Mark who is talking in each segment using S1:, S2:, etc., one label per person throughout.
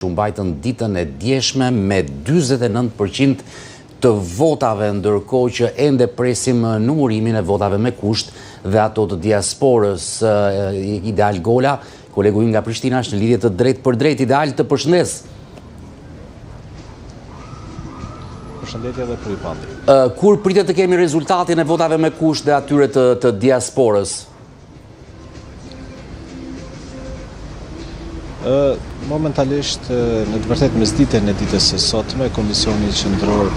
S1: u mbajtën ditën e djeshme me 49% të votave, ndërkohë që ende presim numërimin e votave me kusht dhe ato të diasporës. Ideal Gola, kolegu nga Prishtina, është në lidhje të drejtë për drejtë. Ideal, të përshëndes.
S2: Përshëndetje dhe përshëndetje.
S1: Kur pritet të kemi rezultatin e votave me kusht dhe atyre të diasporës?
S2: Momentalisht, në të vërtet mesditën e ditës së sotme, Komisioni Qendror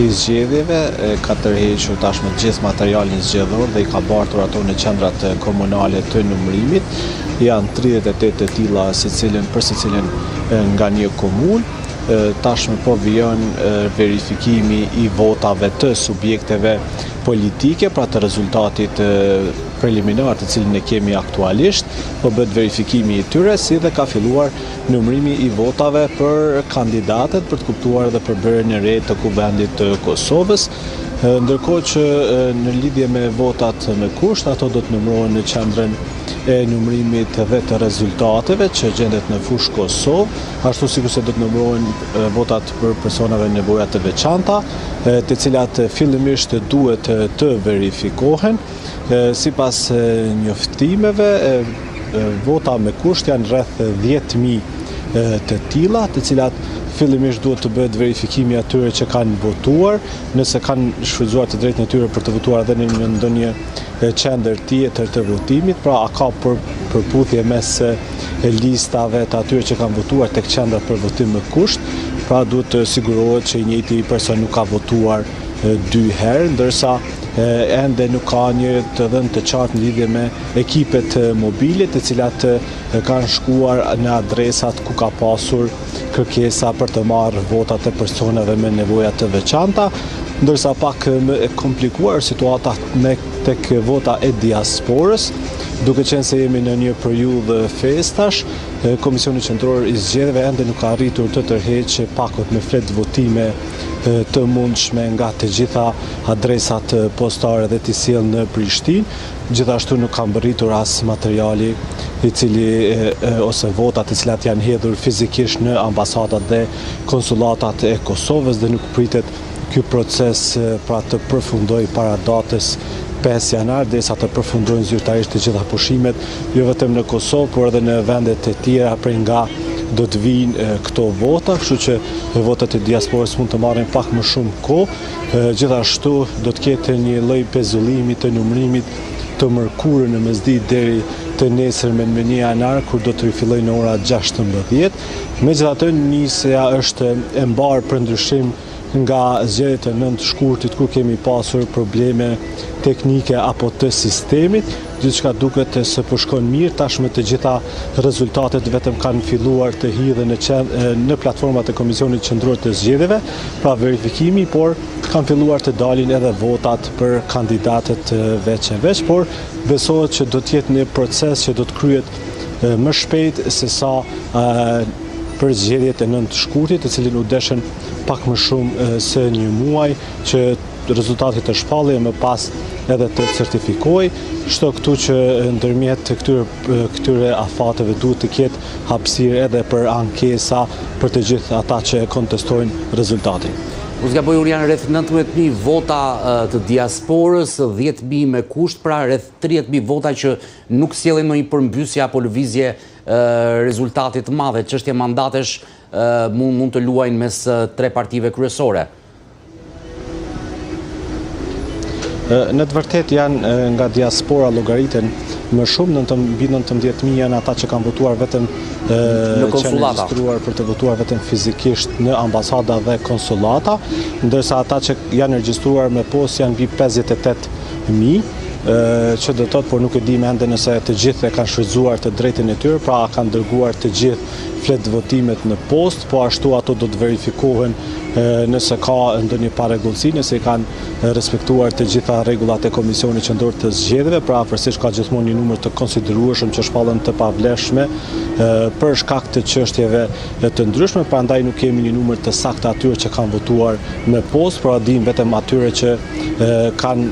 S2: i Zgjedhjeve ka tërhequr tashmë gjithë materialin zgjedhor dhe i ka bartur ato në qendrat komunale të numërimit. Janë 38 të tilla për secilin nga një komunë. Tashmë po vijon verifikimi i votave të subjekteve politike, pra të rezultatit preliminar të cilin e kemi aktualisht, po bëhet verifikimi i tyre, si dhe ka filluar numërimi i votave për kandidatet për të kuptuar dhe për bërjen e re të kuvendit të Kosovës. Ndërkohë që në lidhje me votat me kusht, ato do të numërohen në qendrën e numërimit dhe të rezultateve që gjendet në fushë Kosovë, ashtu sikur se do të numërohen votat për personave nevoja të veçanta, të cilat fillimisht duhet të verifikohen. Sipas njoftimeve, vota me kusht janë rreth 10.000 të tilla, të cilat fillimisht duhet të bëhet verifikimi atyre që kanë votuar, nëse kanë shfrytzuar të drejtën e tyre për të votuar edhe në ndonjë qendër tjetër të votimit, pra a ka përputhje mes listave të atyre që kanë votuar tek qendrat për votim me kusht, pra duhet të sigurohet që i njëjti person nuk ka votuar 2 herë, ndërsa ende nuk ka një të dhënë të qartë në lidhje me ekipet mobile, të cilat kanë shkuar në adresat ku ka pasur kërkesa për të marrë votat e personave me nevoja të veçanta, ndërsa pak e komplikuar situata tek vota e diasporës, duke qenë se jemi në një periudhë festash. Komisioni Qendror i Zgjedhjeve ende nuk ka arritur të tërheqë pakot me flet votime të mundshme nga të gjitha adresat postare dhe të sjellë në Prishtinë. Gjithashtu nuk ka mbërritur as materiali i cili ose votat të cilat janë hedhur fizikisht në ambasadat dhe konsulatat e Kosovës dhe nuk pritet ky proces pra të përfundoj para datës 5 janar, derisa të përfundojnë zyrtarisht të gjitha pushimet, jo vetëm në Kosovë, por edhe në vendet e tjera prej nga do të vinë këto vota, kështu që votat e diasporës mund të marrin pak më shumë kohë. Gjithashtu do të ketë një lloj pezullimi të numërimit të mërkurë në mesditë deri të nesërmen me 1 janar, kur do të rifillojë në ora 16. Megjithatë, nisja është e mbarë për ndryshim nga zgjedhjet e 9 shkurtit, kur kemi pasur probleme teknike apo të sistemit. Gjithçka duket se po shkon mirë, tashmë të gjitha rezultatet vetëm kanë filluar të hidhen në platformat e Komisionit Qendror të Zgjedhjeve, pra verifikimi, por kanë filluar të dalin edhe votat për kandidatet veç e veç, por besohet që do të jetë një proces që do të kryhet më shpejt se sa për zgjedhjet e 9 shkurtit, të cilin u deshën pak më shumë se një muaj që rezultatit të shpallej e më pas edhe të certifikoj, shto këtu që ndërmjet këtyre afateve duhet të ketë hapësirë edhe për ankesa për të gjithë ata që kontestojnë rezultatin.
S1: Uzgaboj janë rreth 19.000 vota të diasporës, 10.000 me kusht, pra rreth 30.000 vota që nuk sjellin ndonjë përmbysje apo lëvizje rezultatit të madhe. Çështja mandatesh mund të luajnë mes 3 partive kryesore.
S2: Në të vërtet janë nga diaspora llogariten më shumë, mbi 19.000 janë ata që kanë votuar vetëm
S1: në konsullata,
S2: regjistruar për të votuar vetëm fizikisht në ambasada dhe konsullata, ndërsa ata që janë regjistruar me postë janë mbi 58.000, që do të thotë, por nuk e di ende nëse të gjithë e kanë shfrytzuar të drejtën e tyre, pra kanë dërguar të gjithë flet votimet në post, po ashtu ato do të verifikohen nëse ka ndonjë paregullsi, nëse i kanë respektuar të gjitha rregullat e Komisionit Qendror të Zgjedhjeve, pra afërsisht ka gjithmonë një numër të konsiderueshëm që shpallën të pavlefshme për shkak të çështjeve të ndryshme, prandaj nuk kemi një numër të saktë atyre që kanë votuar me postë, por dim vetëm atyre që kanë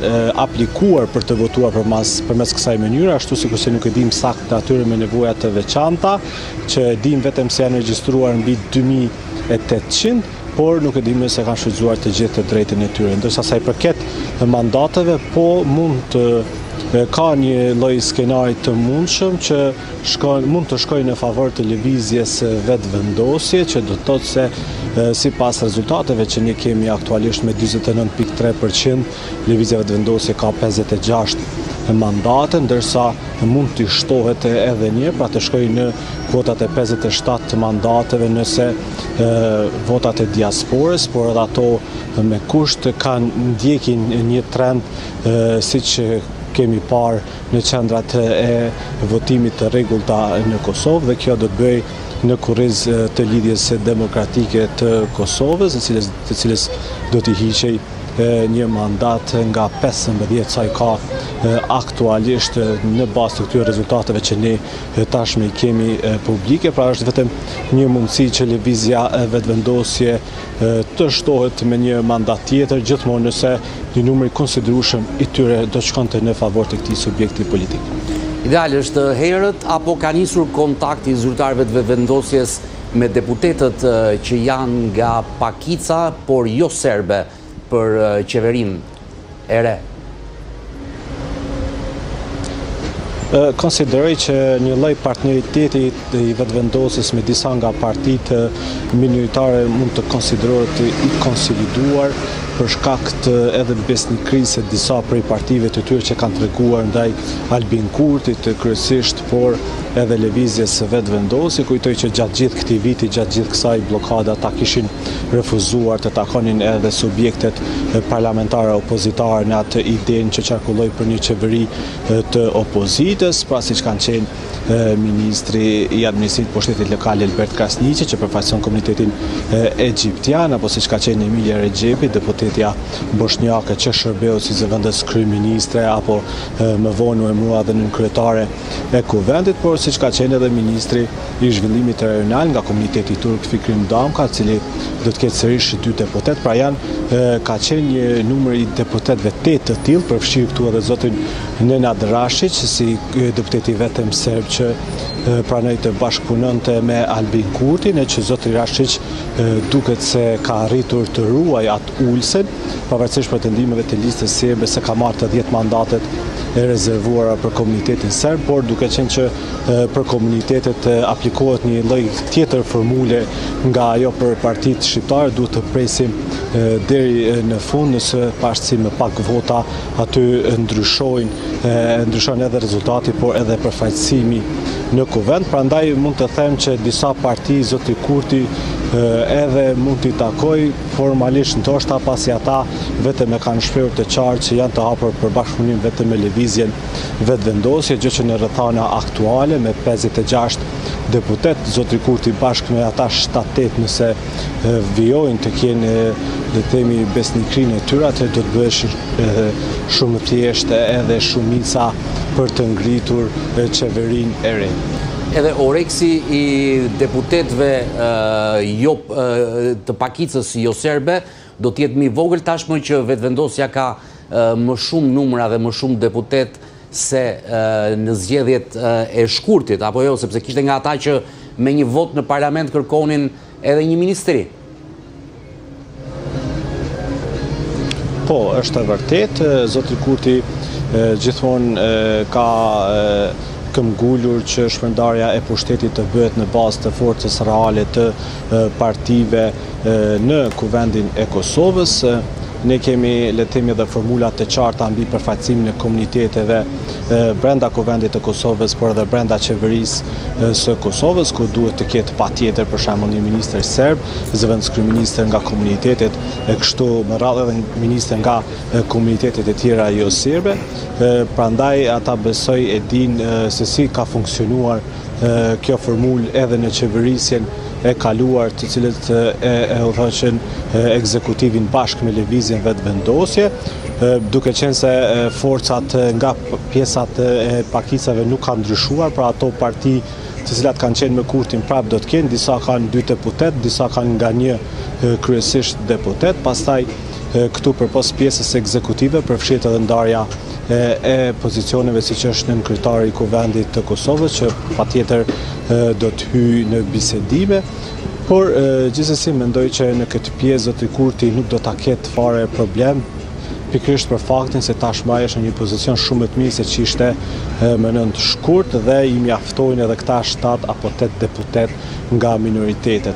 S2: aplikuar për të votuar përmes kësaj mënyre, ashtu sikur se nuk e dim saktë atyre me nevoja të veçanta, që dim vetëm se janë regjistruar mbi 2800, por nuk e dim se kanë shfrytzuar të gjithë të drejtën e tyre. Ndërsa sa i përket mandateve, po mund të ka një lloj skenari të mundshëm që mund të shkojë në favor të lëvizjes vetëvendosje, që do të thotë se sipas rezultateve që ne kemi aktualisht me 49.3%, lëvizja vetëvendosje ka 56 mandate, ndërsa mund të shtohet edhe një, pra të shkojë në kvotat e 57 mandateve nëse votat e diasporës, por edhe ato me kusht kanë ndjekin një trend siç kemi parë në qendrat e votimit të rregullta në Kosovë, dhe kjo do të bëjë në kurriz të lidhjes demokratike të Kosovës, të cilës do t'i hiqej një mandat nga 15 sa i ka aktualisht në bazë të këtyre rezultateve që ne tashmë i kemi publike, pra është vetëm një mundësi që lëvizja vetëvendosje të shtohet me një mandat tjetër, gjithmonë nëse një numër i konsiderueshëm i tyre do shkonte në favor të këtij subjekti politik.
S1: Ideal është herët apo ka nisur kontakti i zyrtarëve të vetëvendosjes me deputetët që janë nga pakica, por jo serbe, për qeverinë e re?
S2: Konsideroj që një lloj partneriteti i vetëvendosjes me disa nga partitë minoritare mund të konsiderohet i konsoliduar për shkak të edhe besnikërisë së disa prej partive të tyre që kanë treguar ndaj Albin Kurtit kryesisht, por edhe lëvizjes së vetëvendosjes. Kujtoj që gjatë gjithë këtij viti, gjatë gjithë kësaj blokade, ata kishin refuzuar të takonin edhe subjektet parlamentare opozitare në atë idenë që qarkulloi për një qeveri të opozitës, pra siç kanë qenë ministri i administrimit për shtetit lokal Elbert Krasniqi, që përfaqëson komunitetin egjiptian, apo siç ka qenë Emilia Rexhepi, deputetja bosnjake që shërbeu si zëvendës kryeministre, apo më vonë u emërua edhe nën kryetare e kuvendit, por siç ka qenë edhe ministri i zhvillimit rajonal nga komuniteti turk Fikrim Damka, i cili do të ketë sërish 2 deputet, pra ka qenë një numër i deputetëve 8 të tillë, përfshirë këtu edhe zotin Nenad Rashić, si deputeti vetëm serb që pranoi të bashkëpunonte me Albin Kurtin, e që zoti Rashić duket se ka arritur të ruajë atë ulsen, pavarësisht pretendimeve të listës serbe se ka marrë të 10 mandatet e rezervuara për komunitetin serb, por duke qenë që për komunitetet aplikohet një lloj tjetër formule nga ajo për partitë shqiptare, duhet të presim deri në fund, nëse pavarësisht me pak vota aty ndryshon edhe rezultati, por edhe përfaqësimi në kuvend. Prandaj mund të them që disa parti, zoti Kurti edhe mund t'i takoj formalisht, ndoshta pasi ata vetëm e kanë shprehur të qartë që janë të hapur për bashkëpunim vetëm me lëvizjen vetëvendosje, gjë që në rrethana aktuale me 56 deputet, zoti Kurti bashkë me ata 7-8 nëse vijojnë të kenë le të themi besnikrinë e tyre, atë do të bëhesh shumë thjeshtë edhe shumica për të ngritur qeverinë e re.
S1: Edhe oreksi i deputetëve të pakicës jo serbe do t'jetë mi vogël tashmë që vetëvendosja ka më shumë numra dhe më shumë deputet se në zgjedhjet e shkurtit, apo jo, sepse kishte nga ata që me një vot në parlament kërkonin edhe një ministri.
S2: Po, është e vërtet, zoti Kurti gjithmonë ka këmbgulur që shpërndarja e pushtetit të bëhet në bazë të forcës reale të partive në kuvendin e Kosovës. Ne kemi, le të themi, edhe formulat të qarta mbi përfaqësimin e komuniteteve brenda kuvendit të Kosovës, por edhe brenda qeverisë së Kosovës, ku duhet të ketë patjetër për shembull një ministër serb, zëvendës kryeministër nga komunitetet, e kështu me radhë edhe ministër nga komunitetet e tjera jo serbe. Prandaj ata besoj e din se si ka funksionuar kjo formulë edhe në qeverisjen e kaluar, të cilët e udhëheqin ekzekutivin bashkë me lëvizjen vetëvendosje, duke qenë se forcat nga pjesat e pakicave nuk kanë ndryshuar, pra ato parti të cilat kanë qenë me kurtin prap do të kenë, disa kanë 2 deputet, disa kanë nga 1 kryesisht deputet, pastaj këtu përpos pjesës ekzekutive përfshihet edhe ndarja e pozicioneve siç është nën kryetari i Kuvendit të Kosovës, që patjetër do të hyjë në bisedime, por gjithsesi mendoj që në këtë pjesë zoti Kurti nuk do ta ketë fare problem, pikërisht për faktin se tashmë ai është në një pozicion shumë më të mirë se ç'ishte më nënt shkurt dhe i mjaftojnë edhe këta 7 apo 8 deputet nga minoritetet.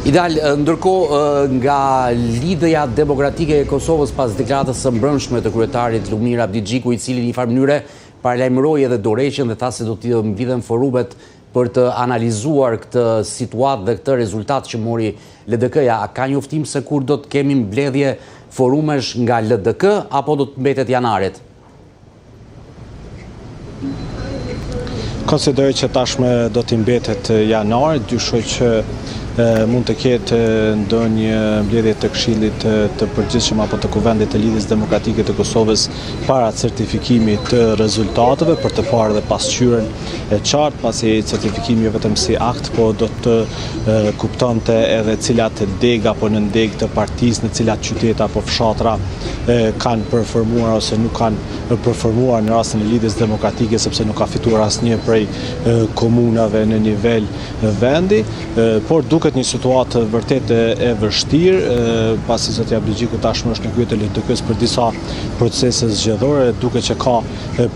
S1: Ideal, ndërkohë nga Lidhja Demokratike e Kosovës pas deklaratës së mbrëmshme të kryetarit Lumir Abdigjiku, i cili në një farë mënyre paralajmëroi edhe dorëheqjen dhe tha se do të mbidhen forumet për të analizuar këtë situatë dhe këtë rezultat që mori LDK-ja, a ka njoftim se kur do të kemi mbledhje forumesh nga LDK apo do të mbetet janarit?
S2: Konsideroj që tashmë do të mbetet janarit, dyshoj që mund të ketë ndonjë mbledhje të Këshillit të Përgjithshëm apo të Kuvendit të Lidhjes Demokratike të Kosovës para certifikimit të rezultateve, për të parë dhe pasqyrën e qartë, pasi certifikimi jo vetëm si akt, po do të kuptonte edhe cilat deg apo nëndeg të partisë, në cilat qytete apo fshatra kanë performuar ose nuk kanë performuar në rastin e Lidhjes Demokratike, sepse nuk ka fituar asnjë prej komunave në nivel vendi, por duket një situatë vërtet e vështirë, pasi zoti Abdigjiku tashmë është në krye të LDK-s për disa procese zgjedhore, duket që ka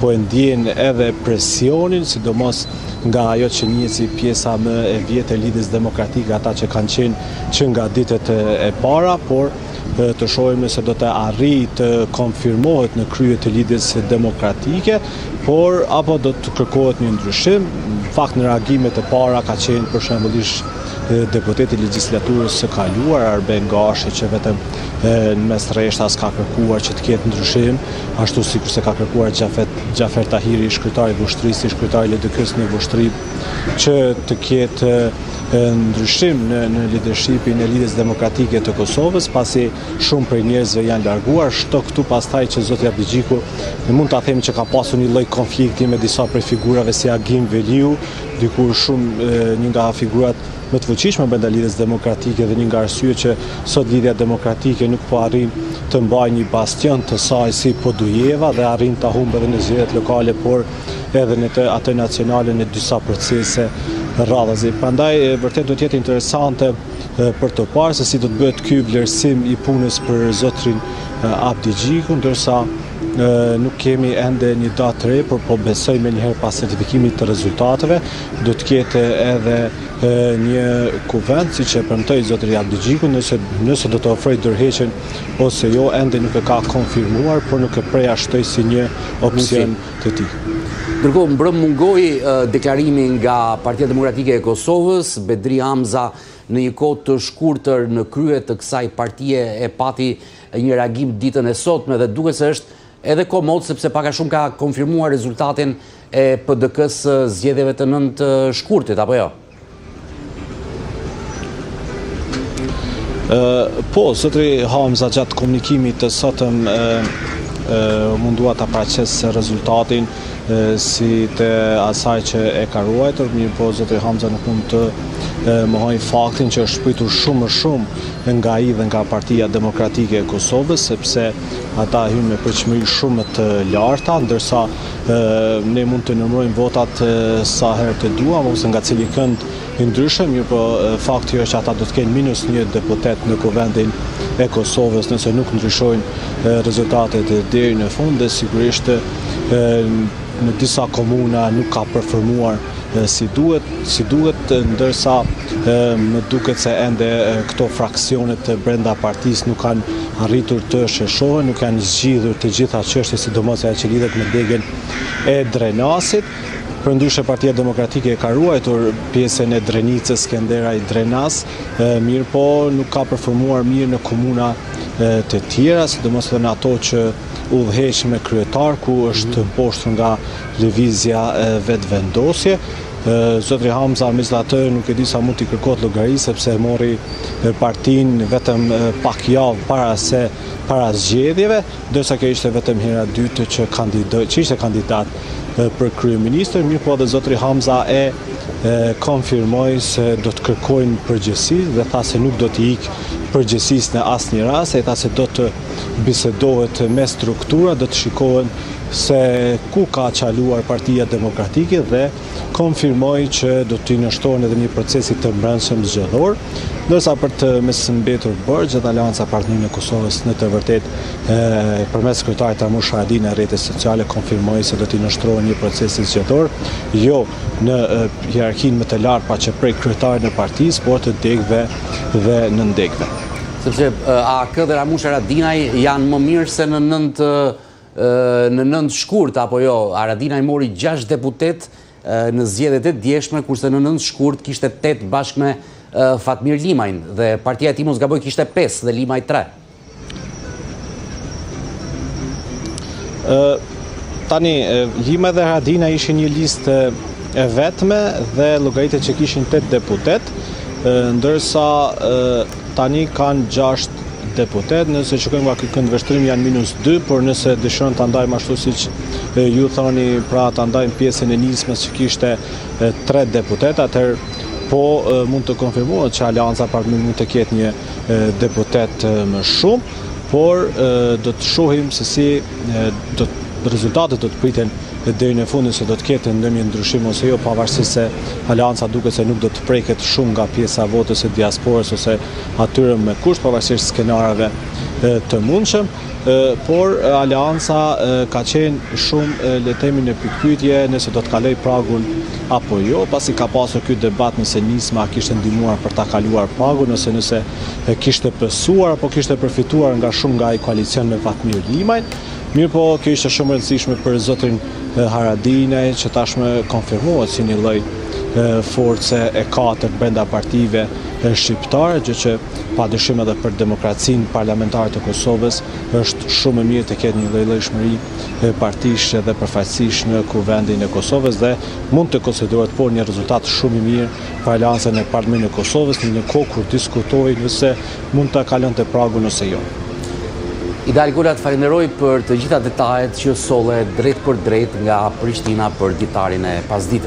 S2: po e ndjen edhe presionin, sidomos nga ajo që njihet si pjesa më e vjetë e Lidhjes Demokratike, ata që kanë qenë që nga ditët e para, por të shohim nëse do të arrijë të konfirmohet në krye të Lidhjes Demokratike, por apo do të kërkohet një ndryshim. Në fakt në reagimet e para ka qenë për shembullisht deputeti legjislaturës së kaluar, Arben Gashi, që vetëm në mes rreshtas ka kërkuar që të ketë ndryshim, ashtu sikur se ka kërkuar Xhafer Tahiri, kryetari i Vushtrisë, kryetari i LDK-s në Vushtri, që të ketë ndryshim në leadershipin e Lidhjes Demokratike të Kosovës, pasi shumë prej njerëzve janë larguar, shto këtu pastaj që zoti Abdigjiku mund ta themi që ka pasur një lloj konflikti me disa prej figurave si Agim Veliu, dikur shumë një nga figurat më të fuqishme brenda Lidhjes Demokratike dhe një nga arsyet që sot Lidhja Demokratike nuk po arrin të mbajë një bastion të saj si Podujeva dhe arrin ta humbë edhe në zgjedhjet lokale, por edhe në atë nacionale në disa procese rradhazi. Prandaj vërtet do të jetë interesante për të parë se si do të bëhet ky vlerësim i punës për zotrin Abdigjiku, ndërsa nuk kemi ende një datë të re, por po besoj me njëherë pas certifikimit të rezultateve do të ketë edhe një kuvend, siç e premtoi zotri Abdigjiku, nëse do të ofrojë dorëheqjen ose jo, ende nuk e ka konfirmuar, por nuk e përjashtoi si një opsion të tij.
S1: Ndërkohë mbrëm mungoi deklarimi nga Partia Demokratike e Kosovës, Bedri Hamza në një kohë të shkurtër në krye të kësaj partie e pati një reagim ditën e sotme dhe duket se është edhe komod sepse pak a shumë ka konfirmuar rezultatin e PDK-s zgjedhjeve të 9 shkurtit, apo jo?
S2: Po, zotri Hamza gjatë komunikimit të sotëm mundua ta paraqes rezultatin si të asaj që e ka ruajtur, mirë po zotri Hamza nuk mund të mohoj faktin që është shpritur shumë më shumë nga ai dhe nga Partia Demokratike e Kosovës, sepse ata hynë me përqëmëri shumë të larta, ndërsa ne mund të numërojmë votat sa herë të duam, ose nga cili kënd i ndryshëm, mirë po fakti është që ata do të kenë -1 deputet në Kuvendin e Kosovës nëse nuk ndryshojnë rezultatet deri në fund, dhe sigurisht në disa komuna nuk ka performuar si duhet, ndërsa më duket se ende këto fraksionet brenda partisë nuk kanë arritur të sheshohen, nuk kanë zgjidhur të gjitha çështjet, sidomos ajo që lidhet me degën e Drenasit. Përndryshe Partia Demokratike ka ruajtur pjesën e Drenicës, Skenderaj Drenas, mirë po nuk ka performuar mirë në komuna të tjera, sidomos edhe në ato që udhëheq me kryetar, ku është mposhtur nga lëvizja vetëvendosje. Zotri Hamza, administrator, nuk e di sa mund t'i kërkohet llogari sepse mori partinë vetëm pak javë para zgjedhjeve, ndërsa kjo ishte vetëm hera e dytë që ishte kandidat për kryeministër, mirë po dhe zotri Hamza konfirmoi se do të kërkojnë përgjegjësi dhe tha se nuk do t'i ikë përgjegjësisë në asnjë rast, e tha se do të bisedohet me struktura, do të shikohen se ku ka qaluar Partia Demokratike dhe konfirmoi që do t'i nështrohen edhe një procesi të brendshëm zgjedhor, ndërsa për të mesëmbetur bërgjë dhe Aleanca Partnerë e Kosovës në të vërtet përmes kryetarit Ramush Haradinaj në rrjetet sociale konfirmoi se do t'i nështrohen një procesi zgjedhor, jo në hierarkinë më të lartë pa që prej kryetarit në partisë, por të degëve dhe nëndegëve.
S1: Sepse AK dhe Ramush Haradinaj janë më mirë se në nënt shkurt, apo jo, Haradinaj mori 6 deputet në zgjedhjet e djeshme, kurse në nënt shkurt kishte 8 bashkë me Fatmir Limajn, dhe partia e tij mos gaboj kishte 5 dhe Limaj 3.
S2: Tani, Limaj dhe Haradinaj ishin një listë e vetme dhe llogaritet që kishin 8 deputet, ndërsa tani kanë 6 deputet, nëse shikojmë nga ky këndvështrim janë -2, por nëse dëshiron ta ndajmë ashtu siç ju thoni, pra ta ndajmë pjesën e nismës që kishte 3 deputet, atëherë po mund të konfirmohet që Aleanca Partnerë mund të ketë një deputet më shumë, por do të shohim se si rezultatet do të priten deri në fundin, se do të ketë ndonjë ndryshim ose jo, pavarësisht se Aleanca duket se nuk do të preket shumë nga pjesa e votës së diasporës ose atyre me kusht, pavarësisht skenareve të mundshëm, por Aleanca ka qenë shumë le të themi në pikpyetje nëse do të kaloj pragun apo jo, pasi ka pasur ky debat nëse nisma kishte ndihmuar për ta kaluar pragun ose nëse kishte pësuar apo kishte përfituar nga shumë nga ai koalicion me Fatmir Limajn. Mirë po, kjo ishte shumë e rëndësishme për zotrin Haradinaj, që tashmë konfirmohet si një lloj force e katërt brenda partive shqiptare, gjë që padyshim edhe për demokracinë parlamentare të Kosovës është shumë e mirë të ketë një lloj-llojshmëri partish dhe përfaqësish në kuvendin e Kosovës dhe mund të konsiderohet por një rezultat shumë i mirë për Aleancën e Partnerë e Kosovës në një kohë kur diskutohej nëse mund ta kalonte pragun ose jo.
S1: Idal Gola, të falenderoj për të gjitha detajet që solle drejt për drejt nga Prishtina për ditarin e pasdites.